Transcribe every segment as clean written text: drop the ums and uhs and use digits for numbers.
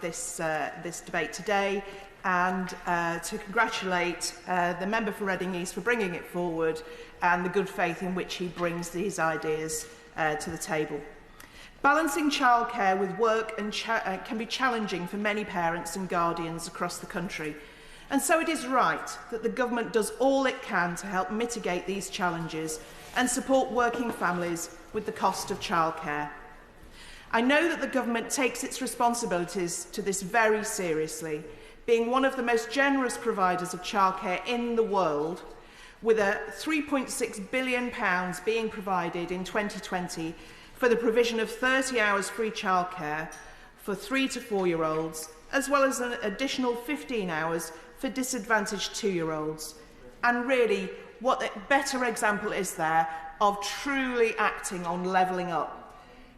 behind this debate today, and to congratulate the member for Reading East for bringing it forward and the good faith in which he brings these ideas to the table. Balancing childcare with work can be challenging for many parents and guardians across the country, and so it is right that the government does all it can to help mitigate these challenges and support working families with the cost of childcare. I know that the government takes its responsibilities to this very seriously, being one of the most generous providers of childcare in the world, with a £3.6 billion being provided in 2020 for the provision of 30 hours free childcare for 3 to 4-year-olds, as well as an additional 15 hours for disadvantaged 2-year-olds. And really, what a better example is there of truly acting on levelling up?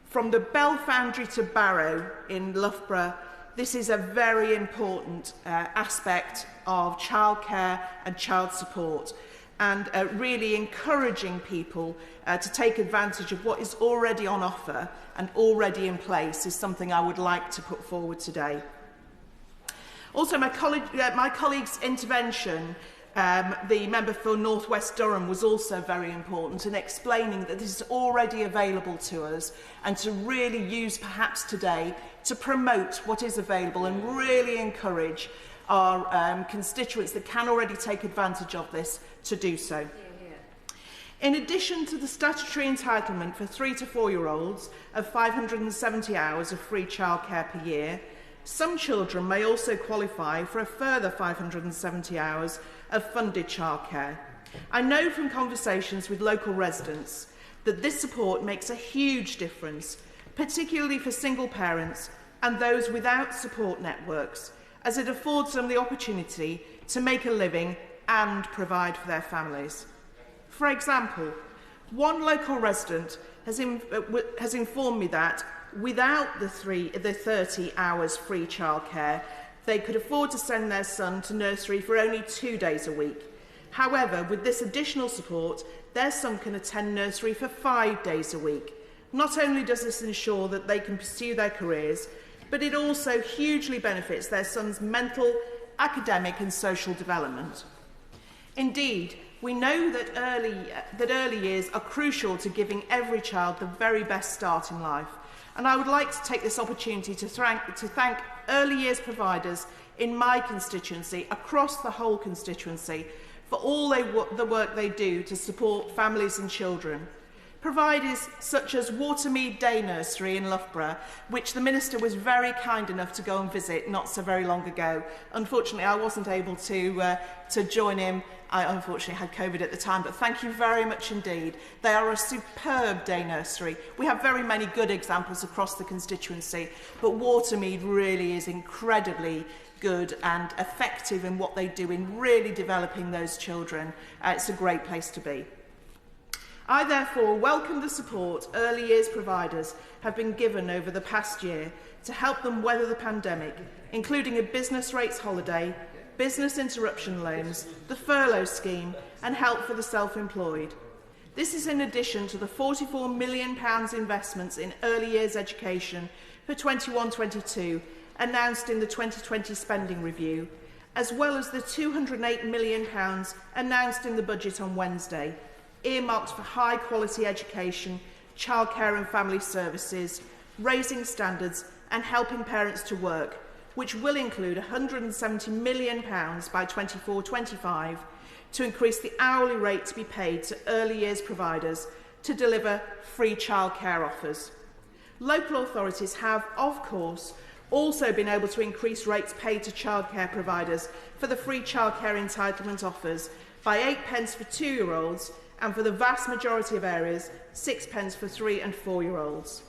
From the Bell Foundry to Barrow in Loughborough, this is a very important aspect of childcare and child support, and really encouraging people to take advantage of what is already on offer and already in place is something I would like to put forward today. Also, my colleague's intervention, the member for North West Durham, was also very important in explaining that this is already available to us, and to really use perhaps today to promote what is available and really encourage our constituents that can already take advantage of this to do so. In addition to the statutory entitlement for 3 to 4-year-olds of 570 hours of free childcare per year, some children may also qualify for a further 570 hours of funded childcare. I know from conversations with local residents that this support makes a huge difference, particularly for single parents and those without support networks, as it affords them the opportunity to make a living and provide for their families. For example, one local resident has informed me that without the 30 hours free childcare, they could afford to send their son to nursery for only 2 days a week. However, with this additional support, their son can attend nursery for 5 days a week. Not only does this ensure that they can pursue their careers, but it also hugely benefits their son's mental, academic and social development. Indeed, we know that early years are crucial to giving every child the very best start in life, and I would like to take this opportunity to thank early years providers in my constituency, across the whole constituency, for all the work they do to support families and children. Providers such as Watermead Day Nursery in Loughborough, which the Minister was very kind enough to go and visit not so very long ago. Unfortunately, I wasn't able to join him. I unfortunately had COVID at the time, but thank you very much indeed. They are a superb day nursery. We have very many good examples across the constituency, but Watermead really is incredibly good and effective in what they do in really developing those children. It's a great place to be. I therefore welcome the support early years providers have been given over the past year to help them weather the pandemic, including a business rates holiday, business interruption loans, the furlough scheme and help for the self-employed. This is in addition to the £44 million investments in early years education for 21-22 announced in the 2020 spending review, as well as the £208 million announced in the budget on Wednesday, earmarked for high-quality education, childcare and family services, raising standards and helping parents to work, which will include £170 million by 24-25 to increase the hourly rate to be paid to early years providers to deliver free childcare offers. Local authorities have, of course, also been able to increase rates paid to childcare providers for the free childcare entitlement offers by 8p for 2-year-olds and for the vast majority of areas, 6p for 3 and 4-year-olds.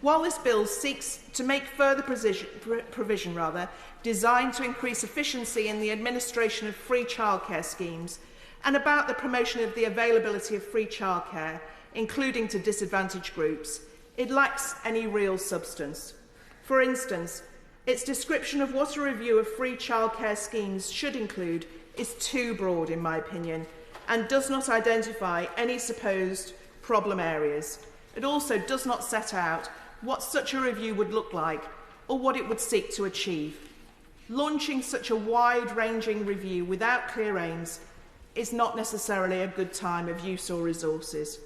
While this bill seeks to make further provision designed to increase efficiency in the administration of free childcare schemes and about the promotion of the availability of free childcare, including to disadvantaged groups, it lacks any real substance. For instance, its description of what a review of free childcare schemes should include is too broad, in my opinion, and does not identify any supposed problem areas. It also does not set out what such a review would look like or what it would seek to achieve. Launching such a wide-ranging review without clear aims is not necessarily a good time of use or resources.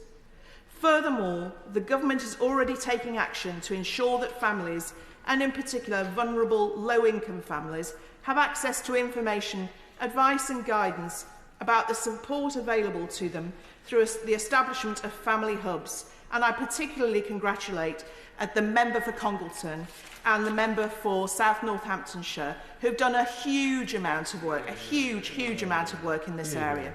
Furthermore, the government is already taking action to ensure that families, and in particular vulnerable low-income families, have access to information, advice and guidance about the support available to them through the establishment of family hubs. And I particularly congratulate the member for Congleton and the member for South Northamptonshire, who've done a huge amount of work, a huge amount of work in this area.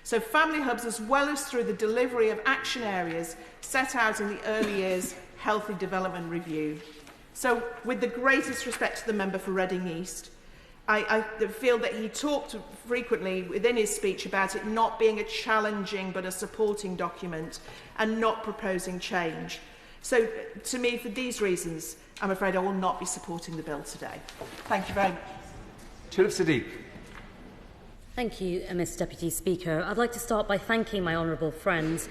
So family hubs, as well as through the delivery of action areas set out in the early years healthy development review. So with the greatest respect to the member for Reading East, I feel that he talked frequently within his speech about it not being a challenging but a supporting document and not proposing change. So to me, for these reasons, I'm afraid I will not be supporting the bill today. Thank you very much. Chilif Siddique. Thank you, Mr Deputy Speaker. I'd like to start by thanking my honourable friends